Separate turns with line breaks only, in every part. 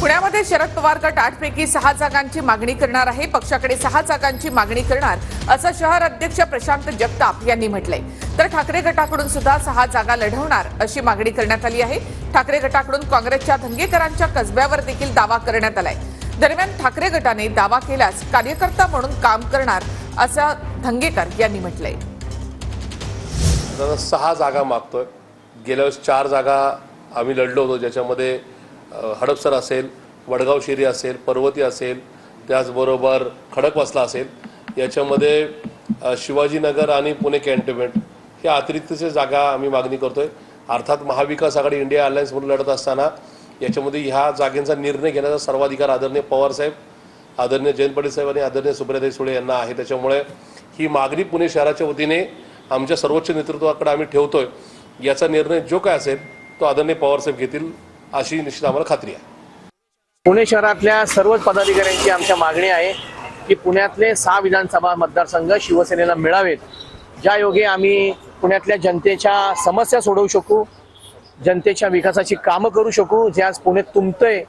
पुण्यामध्ये शरद पवार गट 8 पैकी 6 जागांची मागणी करणार आहे। पक्षाकडे 6 जागांची मागणी करणार असं शहर अध्यक्ष प्रशांत जगताप यांनी म्हटलंय। तर ठाकरे गटाकडून सुद्धा 6 जागा लढवणार अशी मागणी करण्यात आली आहे। ठाकरे गटाकडून काँग्रेसच्या धंगेकरांच्या कसब्यावर देखील दावा करण्यात आलाय। दरम्यान ठाकरे गटाने दावा केल्यास कार्यकर्ता म्हणून काम करणार असं धंगेकर यांनी म्हटलंय।
6 जागा मागतोय। गेल्या वेळेस 4 जागा आम्ही लढलो होतो, ज्याच्यामध्ये हडपसर असेल, वडगाव शिरी असेल, पर्वती असेल, त्याचबरोबर खडकवासला असेल। याच्यामध्ये शिवाजीनगर आणि पुणे कॅन्टोन्मेंट ह्या अतिरिक्तच्या जागा आम्ही मागणी करतोय। अर्थात महाविकास आघाडी इंडिया अलायन्स म्हणून लढत असताना याच्यामध्ये ह्या जागेचा निर्णय घेण्याचा सर्वाधिकार आदरणीय पवार साहेब, आदरणीय जयंत पाटील साहेब आणि आदरणीय सुप्रियाताई सुळे यांना आहे। त्याच्यामुळे ही मागणी पुणे शहराच्या वतीने आमच्या सर्वोच्च नेतृत्वाकडे आम्ही ठेवतोय। याचा निर्णय जो काय असेल तो आदरणीय पवार साहेब घेतील अशी निश्चित आम्हाला खात्री आहे।
पुणे शहरातल्या सर्वच पदाधिकाऱ्यांची आमच्या मागणी आहे की पुण्यातले 6 विधानसभा मतदारसंघ शिवसेनेला मिळावेत, ज्या योगे आम्ही पुण्यातल्या जनतेच्या समस्या सोडवू शकू, जनतेच्या विकासाची कामं करू शकू। जे आज पुणे तुंबतंय,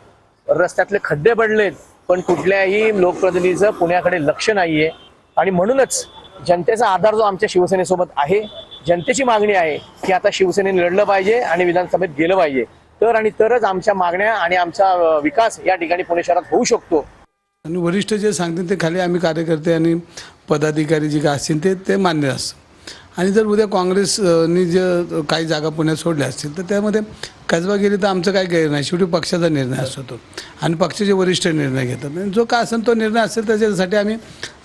रस्त्यातले खड्डे पडलेत, पण कुठल्याही लोकप्रतिनिधीचं पुण्याकडे लक्ष नाहीये। आणि म्हणूनच जनतेचा आधार जो आमच्या शिवसेनेसोबत आहे, जनतेची मागणी आहे की आता शिवसेनेने लढलं पाहिजे आणि विधानसभेत गेलं पाहिजे, तरच आमच्या मागण्या आणि आमचा विकास या ठिकाणी पुणे शहरात होऊ शकतो।
आणि वरिष्ठ जे सांगतील ते खाली आम्ही कार्यकर्ते आणि पदाधिकारी जे काय असतील ते मान्य असतं। आणि जर उद्या काँग्रेसनी जे काही जागा पुण्यात सोडल्या असतील तर त्यामध्ये कसबा गेली तर आमचं काही गैर नाही। शेवटी पक्षाचा निर्णय असतो तो, आणि पक्षाचे वरिष्ठ निर्णय घेतात। आणि जो काय असेल तो निर्णय असेल त्याच्यासाठी आम्ही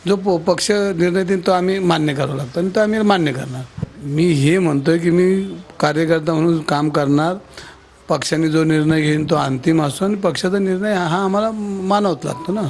जो पक्ष निर्णय देईल तो आम्ही मान्य करावा लागतो आणि तो आम्ही मान्य करणार। मी हे म्हणतोय की मी कार्यकर्ता म्हणून काम करणार। पक्षाने जो निर्णय घेईन तो अंतिम असतो आणि पक्षाचा निर्णय हा आम्हाला मानावाच लागतो ना।